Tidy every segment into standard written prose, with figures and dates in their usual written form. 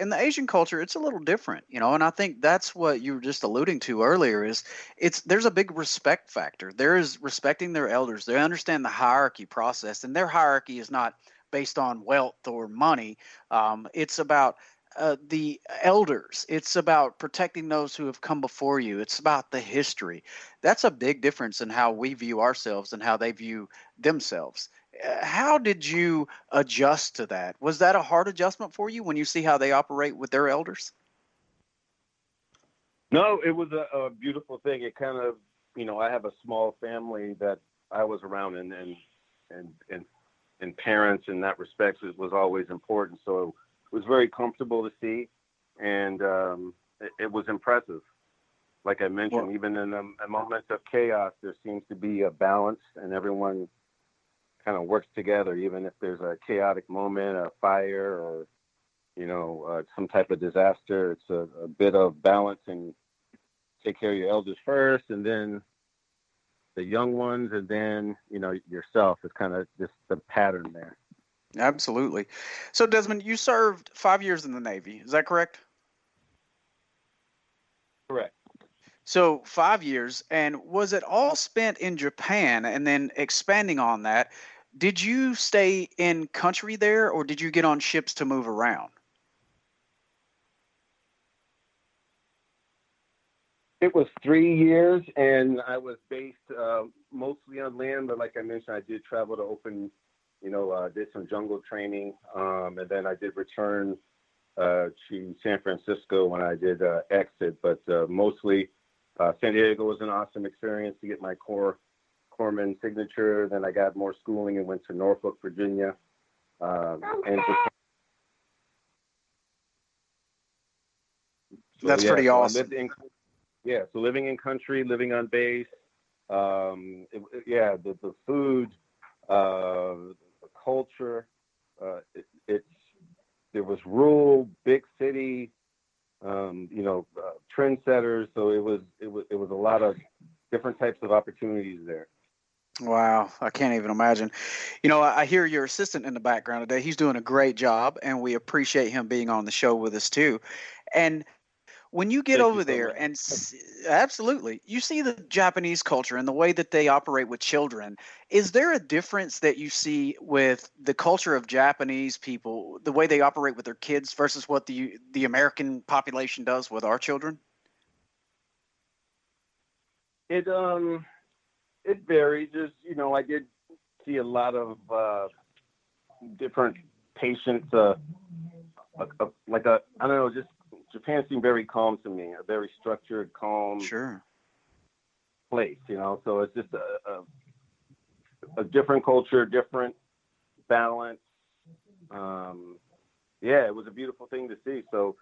in the Asian culture, it's a little different, and I think that's what you were just alluding to earlier is there's a big respect factor. There is respecting their elders. They understand the hierarchy process, and their hierarchy is not based on wealth or money. It's about the elders. It's about protecting those who have come before you. It's about the history. That's a big difference in how we view ourselves and how they view themselves. How did you adjust to that? Was that a hard adjustment for you when you see how they operate with their elders? No, it was a beautiful thing. It kind of, I have a small family that I was around, and parents in that respect was always important. So it was very comfortable to see, and it was impressive. Like I mentioned, Well, even in a moment of chaos, there seems to be a balance, and everyone kind of works together, even if there's a chaotic moment, a fire, or some type of disaster. It's a bit of balance, and take care of your elders first, and then the young ones, and then yourself. It's kind of just the pattern there. absolutely. So, Desmond, you served 5 years in the Navy. Is that correct? Correct. So 5 years, and was it all spent in Japan? And then expanding on that, did you stay in country there, or did you get on ships to move around? It was 3 years, and I was based mostly on land, but like I mentioned, I did travel to did some jungle training, and then I did return to San Francisco when I did exit, but mostly San Diego was an awesome experience to get my corpsman signature. Then I got more schooling and went to Norfolk, Virginia, and That's pretty I awesome. so living in country, living on base, the food, the culture, there was rural, big city, trendsetters. So it was a lot of different types of opportunities there. Wow, I can't even imagine. I hear your assistant in the background today. He's doing a great job, and we appreciate him being on the show with us too. And when you get Thank you over so there much. and absolutely, you see the Japanese culture and the way that they operate with children. Is there a difference that you see with the culture of Japanese people, the way they operate with their kids versus what the American population does with our children? It varies. Just I did see a lot of different patients. I don't know, just Japan seemed very calm to me. A very structured, calm Sure. place. So it's just a different culture, different balance. It was a beautiful thing to see. So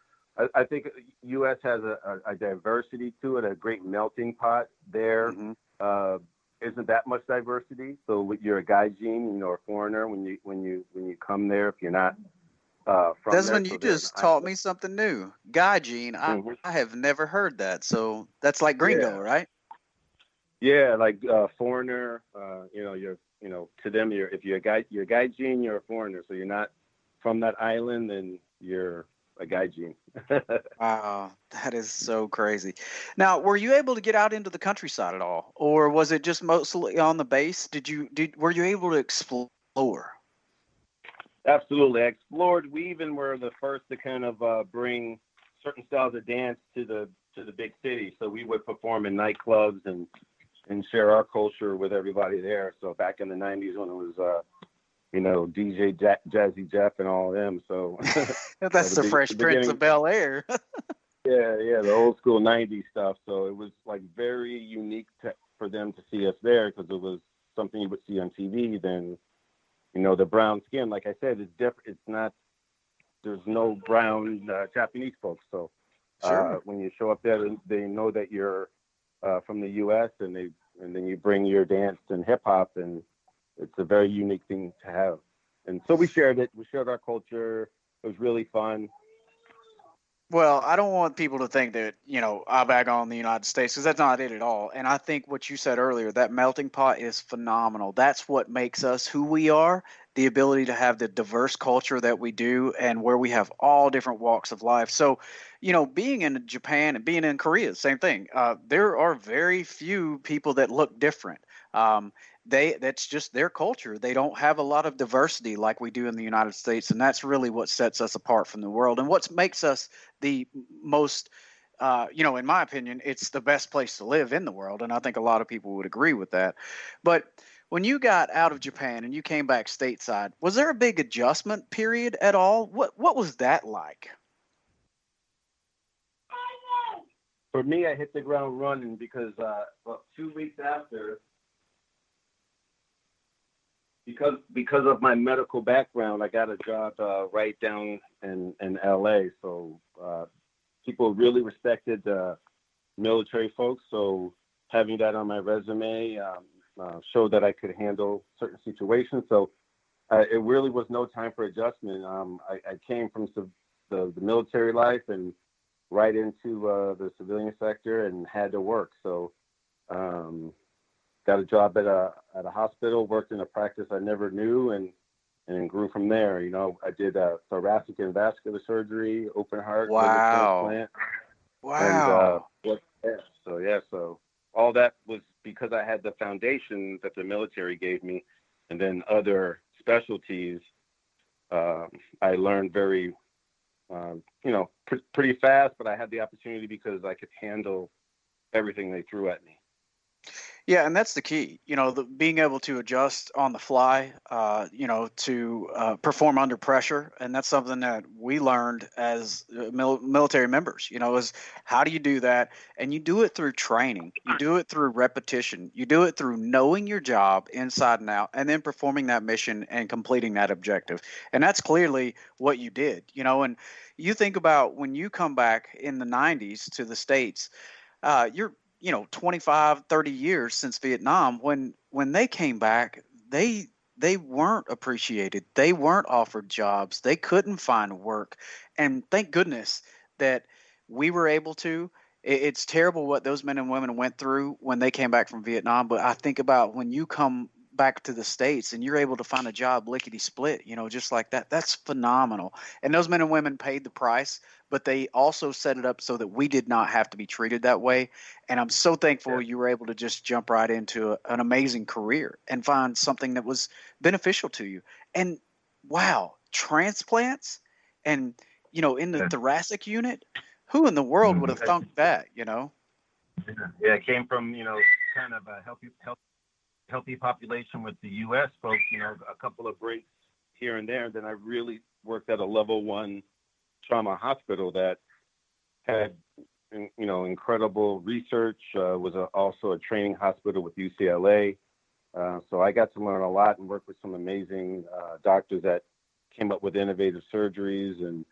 I think U.S. has a diversity to it, a great melting pot there. Mm-hmm. Isn't that much diversity? So you're a gaijin, a foreigner when you come there, if you're not from there. Desmond, you So there's just taught me something new. Gaijin, mm-hmm. I have never heard that. So that's like Yeah. gringo, right? Yeah, like foreigner. You're to them, if you're a gaijin, you're a foreigner. So you're not from that island, then you're a gaijin. Wow, that is so crazy. Now, were you able to get out into the countryside at all, or was it just mostly on the base? Were you able to explore? Absolutely, I explored. We even were the first to kind of bring certain styles of dance to the big city. So we would perform in nightclubs and share our culture with everybody there. So back in the '90s when it was DJ Jazzy Jeff and all of them. So That's the Fresh Prince of Bel-Air. yeah, the old school '90s stuff. So it was like very unique for them to see us there, because it was something you would see on TV. Then the brown skin, like I said, is different. It's not. There's no brown Japanese folks. So Sure. when you show up there, they know that you're from the U.S. and then you bring your dance and hip hop, and it's a very unique thing to have. And so we shared it. We shared our culture. It was really fun. Well, I don't want people to think that, I bag on the United States because that's not it at all. And I think what you said earlier, that melting pot is phenomenal. That's what makes us who we are, the ability to have the diverse culture that we do and where we have all different walks of life. So, being in Japan and being in Korea, same thing. There are very few people that look different. Um, that's just their culture. They don't have a lot of diversity like we do in the United States, and that's really what sets us apart from the world and what makes us the most in my opinion, it's the best place to live in the world, and I think a lot of people would agree with that. But when you got out of Japan and you came back stateside, was there a big adjustment period at all? What was that like? For me, I hit the ground running because 2 weeks after, because of my medical background, I got a job right down in LA. So people really respected military folks. So having that on my resume showed that I could handle certain situations. So it really was no time for adjustment. I came from the military life and right into the civilian sector and had to work. So got a job at a hospital, worked in a practice I never knew, and grew from there. I did thoracic and vascular surgery, open heart, liver Wow. transplant, and Wow. so all that was because I had the foundation that the military gave me, and then other specialties I learned very, pretty fast. But I had the opportunity because I could handle everything they threw at me. Yeah, and that's the key. Being able to adjust on the fly, to perform under pressure, and that's something that we learned as military members. Is how do you do that? And you do it through training. You do it through repetition. You do it through knowing your job inside and out, and then performing that mission and completing that objective. And that's clearly what you did. And you think about when you come back in the '90s to the States, you're 25, 30 years since Vietnam. When they came back, they weren't appreciated, they weren't offered jobs, they couldn't find work. And thank goodness that we were able to. It's terrible what those men and women went through when they came back from Vietnam, but I think about when you come back to the States and you're able to find a job lickety split, just like that. That's phenomenal. And those men and women paid the price, but they also set it up so that we did not have to be treated that way. And I'm so thankful you were able to just jump right into an amazing career and find something that was beneficial to you. And wow, transplants and, in the thoracic unit, who in the world would have thunk that? Yeah, it came from kind of a healthy population with the U.S. folks. A couple of breaks here and there. And then I really worked at a level 1 trauma hospital that had incredible research. Was also a training hospital with UCLA. So I got to learn a lot and work with some amazing doctors that came up with innovative surgeries and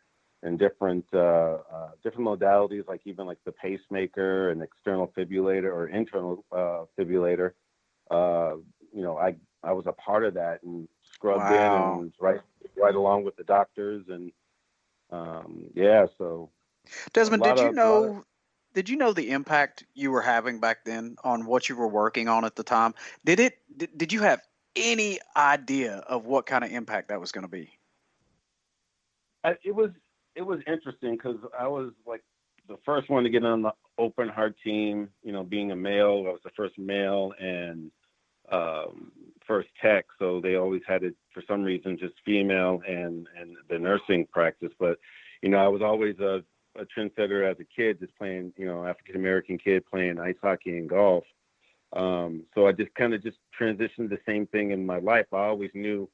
different modalities, like even like the pacemaker and external fibrillator or internal fibrillator. I was a part of that and scrubbed in and right along with the doctors and so Desmond, did you know the impact you were having back then on what you were working on at the time? Did you have any idea of what kind of impact that was going to be? It was interesting because I was like the first one to get on the open heart team. Being a male, I was the first male and first tech, so they always had it for some reason just female and the nursing practice. But I was always a trendsetter as a kid, just playing, African American kid playing ice hockey and golf. So I just kind of just transitioned the same thing in my life. I always knew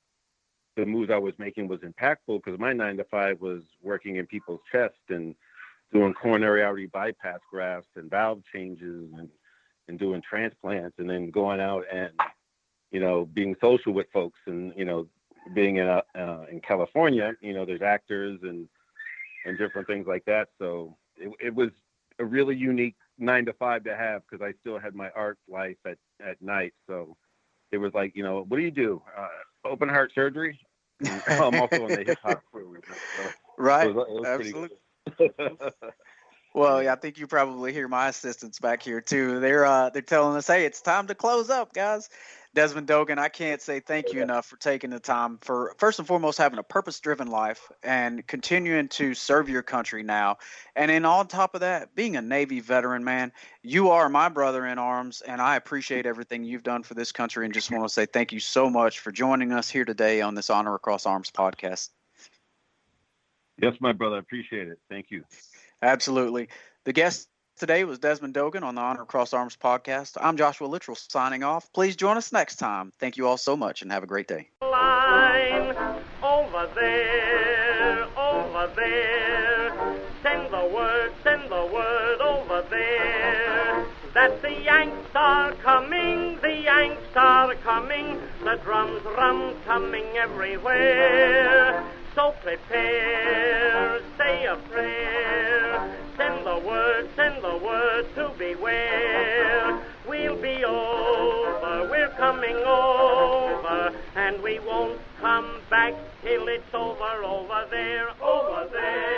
the moves I was making was impactful because my 9 to 5 was working in people's chest and doing coronary artery bypass grafts and valve changes and doing transplants, and then going out and being social with folks and being in California, there's actors and different things like that. So it was a really unique 9 to 5 to have because I still had my art life at night. So it was like, what do you do? Open heart surgery. I'm also on the hip hop crew. So Right. it was Absolutely. Well, yeah, I think you probably hear my assistants back here too. They're telling us, "Hey, it's time to close up, guys." Desmond Dogan, I can't say thank you enough for taking the time for first and foremost having a purpose-driven life and continuing to serve your country now. And then on top of that, being a Navy veteran, man, you are my brother in arms, and I appreciate everything you've done for this country. And just want to say thank you so much for joining us here today on this Honor Across Arms podcast. Yes, my brother, I appreciate it. Thank you. Absolutely. The guest today was Desmond Dogan on the Honor Across Arms podcast. I'm Joshua Littrell signing off. Please join us next time. Thank you all so much and have a great day. Line over there, send the word over there, that the Yanks are coming, the drums coming everywhere. So prepare, say a prayer, send the word to beware. We'll be over, we're coming over, and we won't come back till it's over there, over there.